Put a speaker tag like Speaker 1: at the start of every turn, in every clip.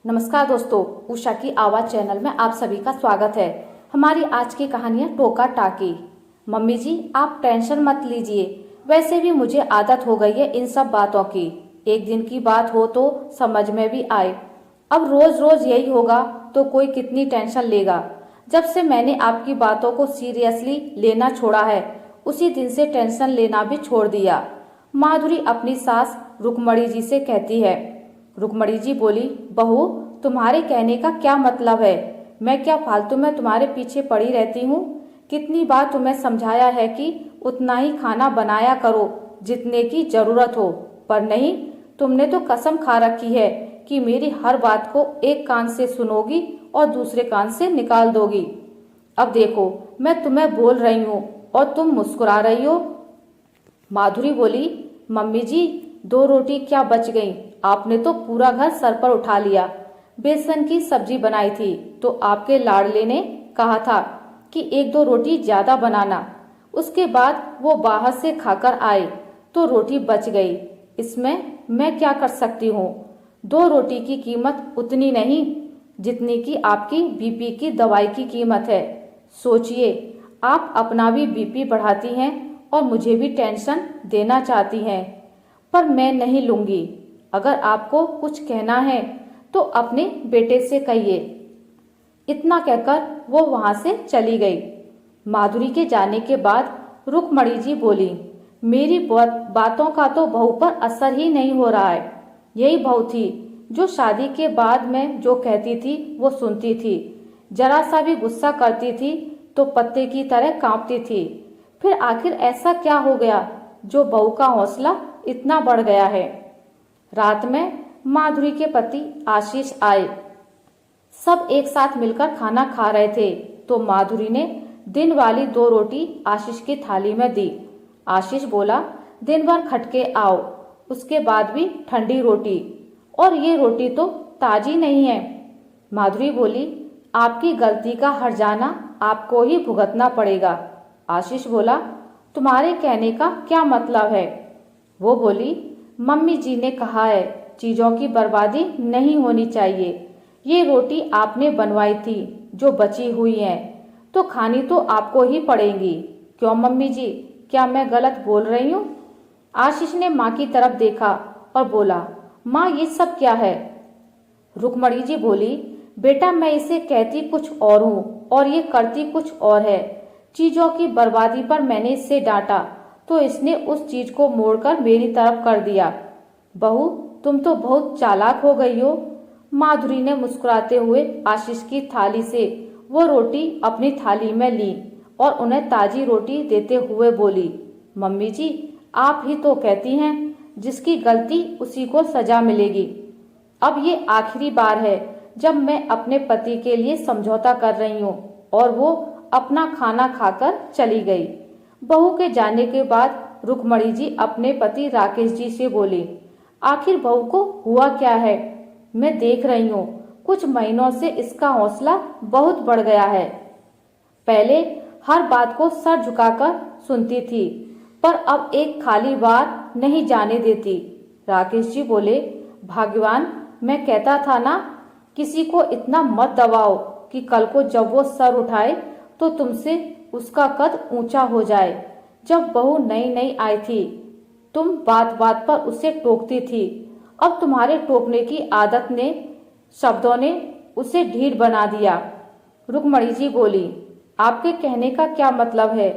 Speaker 1: नमस्कार दोस्तों, उषा की आवाज चैनल में आप सभी का स्वागत है। हमारी आज की कहानी है टोका टाकी। मम्मी जी, आप टेंशन मत लीजिए, वैसे भी मुझे आदत हो गई है इन सब बातों की। एक दिन की बात हो तो समझ में भी आए, अब रोज रोज यही होगा तो कोई कितनी टेंशन लेगा। जब से मैंने आपकी बातों को सीरियसली लेना छोड़ा है, उसी दिन से टेंशन लेना भी छोड़ दिया। माधुरी अपनी सास रुक्मणी जी से कहती है। रुक्मणी जी बोली, बहू तुम्हारे कहने का क्या मतलब है? मैं क्या फालतू में तुम्हारे पीछे पड़ी रहती हूँ? कितनी बार तुम्हें समझाया है कि उतना ही खाना बनाया करो जितने की जरूरत हो, पर नहीं, तुमने तो कसम खा रखी है कि मेरी हर बात को एक कान से सुनोगी और दूसरे कान से निकाल दोगी। अब देखो, मैं तुम्हें बोल रही हूँ और तुम मुस्कुरा रही हो। माधुरी बोली, मम्मी जी 2 रोटी क्या बच गई, आपने तो पूरा घर सर पर उठा लिया। बेसन की सब्जी बनाई थी तो आपके लाडले ने कहा था कि 1-2 रोटी ज्यादा बनाना। उसके बाद वो बाहर से खाकर आए तो रोटी बच गई, इसमें मैं क्या कर सकती हूँ? 2 रोटी की कीमत उतनी नहीं जितनी की आपकी बीपी की दवाई की कीमत है। सोचिए, आप अपना भी बीपी बढ़ाती हैं और मुझे भी टेंशन देना चाहती हैं, पर मैं नहीं लूंगी। अगर आपको कुछ कहना है तो अपने बेटे से कहिए। इतना कहकर वो वहां से चली गई। माधुरी के जाने के बाद रुक्मणी जी बोली, मेरी बातों का तो बहू पर असर ही नहीं हो रहा है। यही बहू थी जो शादी के बाद में जो कहती थी वो सुनती थी। जरा सा भी गुस्सा करती थी तो पत्ते की तरह कांपती थी। फिर आखिर ऐसा क्या हो गया जो बहू का हौसला इतना बढ़ गया है? रात में माधुरी के पति आशीष आए। सब एक साथ मिलकर खाना खा रहे थे तो माधुरी ने दिन वाली 2 रोटी आशीष की थाली में दी। आशीष बोला, दिन भर खटके आओ, उसके बाद भी ठंडी रोटी, और ये रोटी तो ताजी नहीं है। माधुरी बोली, आपकी गलती का हर्जाना आपको ही भुगतना पड़ेगा। आशीष बोला, तुम्हारे कहने का क्या मतलब है? वो बोली, मम्मी जी ने कहा है चीजों की बर्बादी नहीं होनी चाहिए। ये रोटी आपने बनवाई थी जो बची हुई है तो खानी तो आपको ही पड़ेगी। क्यों मम्मी जी, क्या मैं गलत बोल रही हूँ? आशीष ने माँ की तरफ देखा और बोला, माँ ये सब क्या है? रुक्मणी जी बोली, बेटा मैं इसे कहती कुछ और हूँ और ये करती कुछ और है। चीजों की बर्बादी पर मैंने इससे डांटा तो इसने उस चीज को मोड़कर मेरी तरफ कर दिया। बहू तुम तो बहुत चालाक हो गई हो। माधुरी ने मुस्कुराते हुए आशीष की थाली से वो रोटी अपनी थाली में ली और उन्हें ताजी रोटी देते हुए बोली, मम्मी जी आप ही तो कहती हैं जिसकी गलती उसी को सजा मिलेगी। अब ये आखिरी बार है जब मैं अपने पति के लिए समझौता कर रही हूँ। और वो अपना खाना खाकर चली गई। बहू के जाने के बाद रुक्मणी जी अपने पति राकेश जी से बोली, आखिर बहू को हुआ क्या है? मैं देख रही हूँ कुछ महीनों से इसका हौसला बहुत बढ़ गया है। पहले हर बात को सर झुकाकर सुनती थी, पर अब एक खाली बार नहीं जाने देती। राकेश जी बोले, भगवान, मैं कहता था ना, किसी को इतना मत दबाओ कि कल को जब वो सर उठाए तो तुमसे उसका कद ऊंचा हो जाए। जब बहू नई नई आई थी तुम बात बात पर उसे टोकती थी। अब तुम्हारे टोकने की आदत ने, शब्दों ने उसे ढीठ बना दिया। रुक्मणी जी बोली, आपके कहने का क्या मतलब है?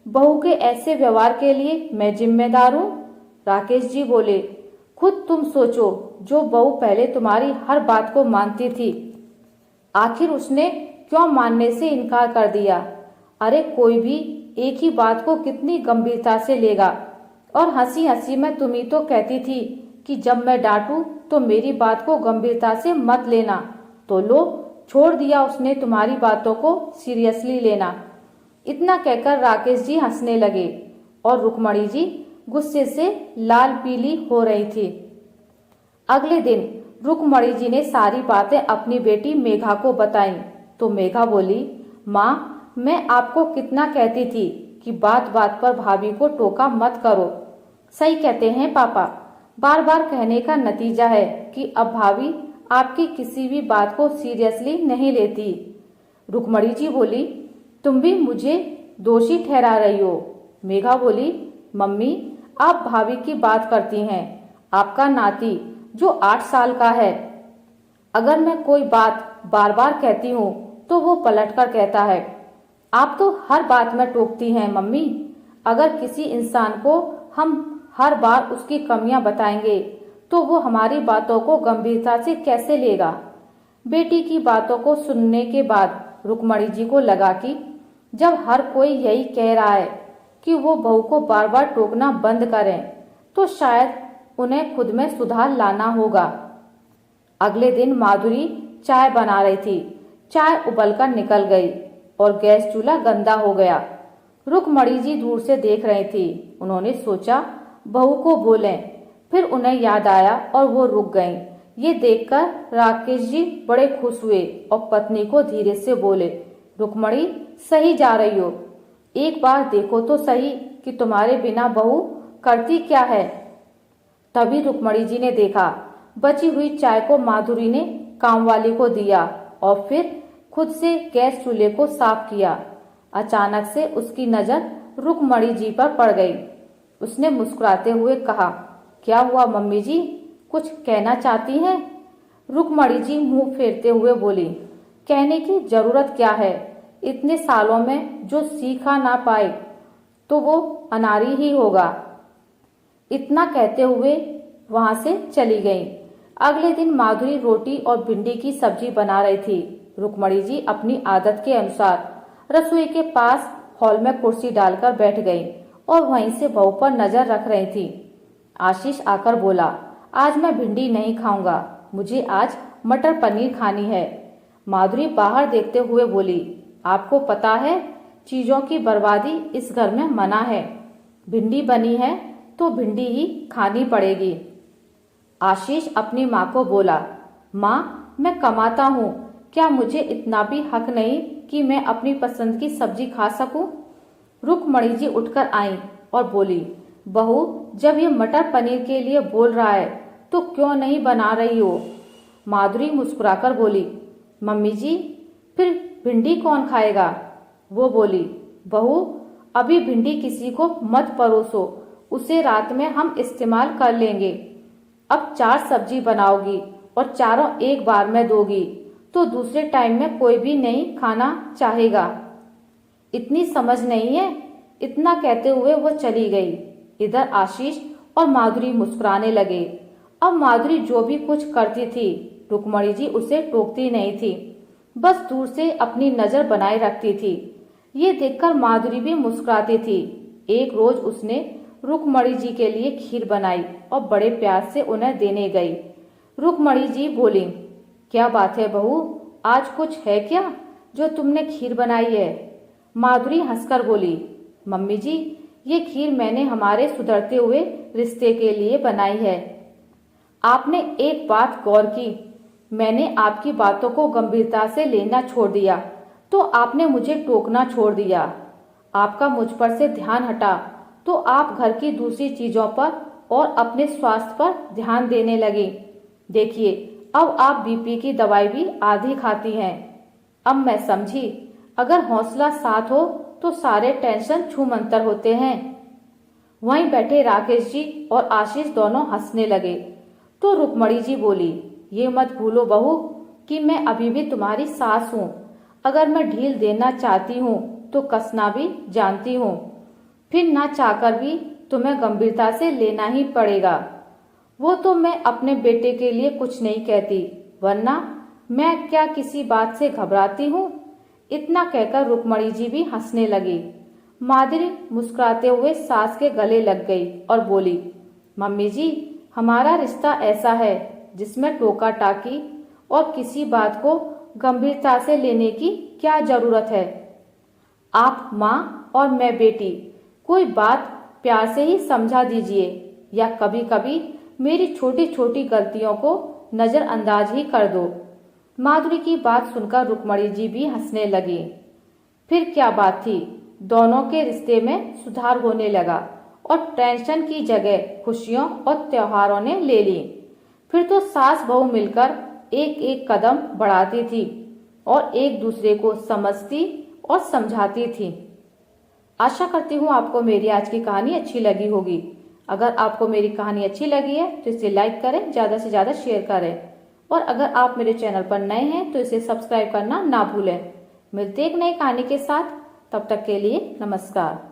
Speaker 1: बहू के ऐसे व्यवहार के लिए मैं जिम्मेदार हूँ? राकेश जी बोले, खुद तुम सोचो, जो बहू पहले तुम्हारी हर बात को मानती थी, आखिर उसने क्यों मानने से इनकार कर दिया? अरे कोई भी एक ही बात को कितनी गंभीरता से लेगा। और हंसी हंसी में तुम ही तो कहती थी कि जब मैं डांटूं तो मेरी बात को गंभीरता से मत लेना, तो लो, छोड़ दिया उसने तुम्हारी बातों को सीरियसली लेना। इतना कहकर राकेश जी हंसने लगे और रुक्मणी जी गुस्से से लाल पीली हो रही थी। अगले दिन रुक्मणी जी ने सारी बातें अपनी बेटी मेघा को बताई तो मेघा बोली, माँ मैं आपको कितना कहती थी कि बात बात पर भाभी को टोका मत करो। सही कहते हैं पापा, बार बार कहने का नतीजा है कि अब भाभी आपकी किसी भी बात को सीरियसली नहीं लेती। रुक्मणी जी बोली, तुम भी मुझे दोषी ठहरा रही हो। मेघा बोली, मम्मी आप भाभी की बात करती हैं। आपका नाती जो 8 साल का है, अगर मैं कोई बात बार बार कहती हूँ तो वो पलट कर कहता है। आप तो हर बात में टोकती हैं मम्मी। अगर किसी इंसान को हम हर बार उसकी कमियां बताएंगे तो वो हमारी बातों को गंभीरता से कैसे लेगा। बेटी की बातों को सुनने के बाद रुक्मणी जी को लगा कि जब हर कोई यही कह रहा है कि वो बहू को बार बार टोकना बंद करें तो शायद उन्हें खुद में सुधार लाना होगा। अगले दिन माधुरी चाय बना रही थी। चाय उबलकर निकल गई और गैस चूल्हा गंदा हो गया। रुक्मणी जी दूर से देख रही थी। उन्होंने सोचा बहू को बोलें, फिर उन्हें याद आया और वो रुक गईं। ये देखकर राकेश जी बड़े खुश हुए और पत्नी को धीरे से बोले, रुक्मणी सही जा रही हो, एक बार देखो तो सही कि तुम्हारे बिना बहू करती क्या है। तभी रुक्मणी जी ने देखा। बची हुई चाय को माधुरी ने कामवाली को दिया और फिर खुद से गैस चूल्हे को साफ किया। अचानक से उसकी नजर रुक्मणी जी पर पड़ गई। उसने मुस्कुराते हुए कहा, क्या हुआ मम्मी जी, कुछ कहना चाहती हैं? रुक्मणी जी मुंह फेरते हुए बोली, कहने की जरूरत क्या है, इतने सालों में जो सीखा ना पाए तो वो अनारी ही होगा। इतना कहते हुए वहां से चली गई। अगले दिन माधुरी रोटी और भिंडी की सब्जी बना रही थी। रुक्मणी जी अपनी आदत के अनुसार रसोई के पास हॉल में कुर्सी डालकर बैठ गई और वहीं से बहू पर नजर रख रही थी। आशीष आकर बोला, आज मैं भिंडी नहीं खाऊंगा, मुझे आज मटर पनीर खानी है। माधुरी बाहर देखते हुए बोली, आपको पता है चीजों की बर्बादी इस घर में मना है। भिंडी बनी है तो भिंडी ही खानी पड़ेगी। आशीष अपनी माँ को बोला, माँ मैं कमाता हूँ, क्या मुझे इतना भी हक नहीं कि मैं अपनी पसंद की सब्जी खा सकूं? रुक्मणी जी उठकर आईं और बोली, बहू जब ये मटर पनीर के लिए बोल रहा है तो क्यों नहीं बना रही हो? माधुरी मुस्कुराकर बोली, मम्मी जी फिर भिंडी कौन खाएगा? वो बोली, बहू अभी भिंडी किसी को मत परोसो, उसे रात में हम इस्तेमाल कर लेंगे। अब 4 सब्जी बनाओगी और चारों एक बार में दोगी तो दूसरे टाइम में कोई भी नहीं खाना चाहेगा। इतनी समझ नहीं है? इतना कहते हुए वो चली गई। इधर आशीष और माधुरी मुस्कुराने लगे। अब माधुरी जो भी कुछ करती थी रुक्मणी जी उसे टोकती नहीं थी, बस दूर से अपनी नजर बनाए रखती थी। ये देखकर माधुरी भी मुस्कुराती थी। एक रोज उसने रुक्मणी जी के लिए खीर बनाई और बड़े प्यार से उन्हें देने गई। रुक्मणी जी बोली, क्या बात है बहू, आज कुछ है क्या जो तुमने खीर बनाई है? माधुरी हंसकर बोली, मम्मी जी ये खीर मैंने हमारे सुधरते हुए रिश्ते के लिए बनाई है। आपने एक बात गौर की, मैंने आपकी बातों को गंभीरता से लेना छोड़ दिया तो आपने मुझे टोकना छोड़ दिया। आपका मुझ पर से ध्यान हटा तो आप घर की दूसरी चीजों पर और अपने स्वास्थ्य पर ध्यान देने लगी। देखिए अब आप बीपी की दवाई भी आधी खाती हैं। अब मैं समझी, अगर हौसला साथ हो तो सारे टेंशन छूमंतर होते हैं। वहीं बैठे राकेश जी और आशीष दोनों हंसने लगे तो रुक्मणी जी बोली, ये मत भूलो बहू कि मैं अभी भी तुम्हारी सास हूँ। अगर मैं ढील देना चाहती हूँ तो कसना भी जानती हूँ, फिर ना चाहकर भी तुम्हें गंभीरता से लेना ही पड़ेगा। वो तो मैं अपने बेटे के लिए कुछ नहीं कहती, वरना मैं क्या किसी बात से घबराती हूँ? इतना कहकर रुक्मणी जी भी हंसने लगी। माधुरी मुस्कुराते हुए सास के गले लग गई और बोली, मम्मी जी हमारा रिश्ता ऐसा है जिसमें टोका टाकी और किसी बात को गंभीरता से लेने की क्या जरूरत है? आप माँ और मैं बेटी, कोई बात प्यार से ही समझा दीजिए या कभी कभी मेरी छोटी छोटी गलतियों को नजरअंदाज ही कर दो। माधुरी की बात सुनकर रुक्मणी जी भी हंसने लगी। फिर क्या बात थी, दोनों के रिश्ते में सुधार होने लगा और टेंशन की जगह खुशियों और त्योहारों ने ले ली। फिर तो सास बहू मिलकर एक एक कदम बढ़ाती थी और एक दूसरे को समझती और समझाती थी। आशा करती हूँ आपको मेरी आज की कहानी अच्छी लगी होगी। अगर आपको मेरी कहानी अच्छी लगी है तो इसे लाइक करें, ज्यादा से ज्यादा शेयर करें और अगर आप मेरे चैनल पर नए हैं तो इसे सब्सक्राइब करना ना भूलें। मिलते एक नई कहानी के साथ, तब तक के लिए नमस्कार।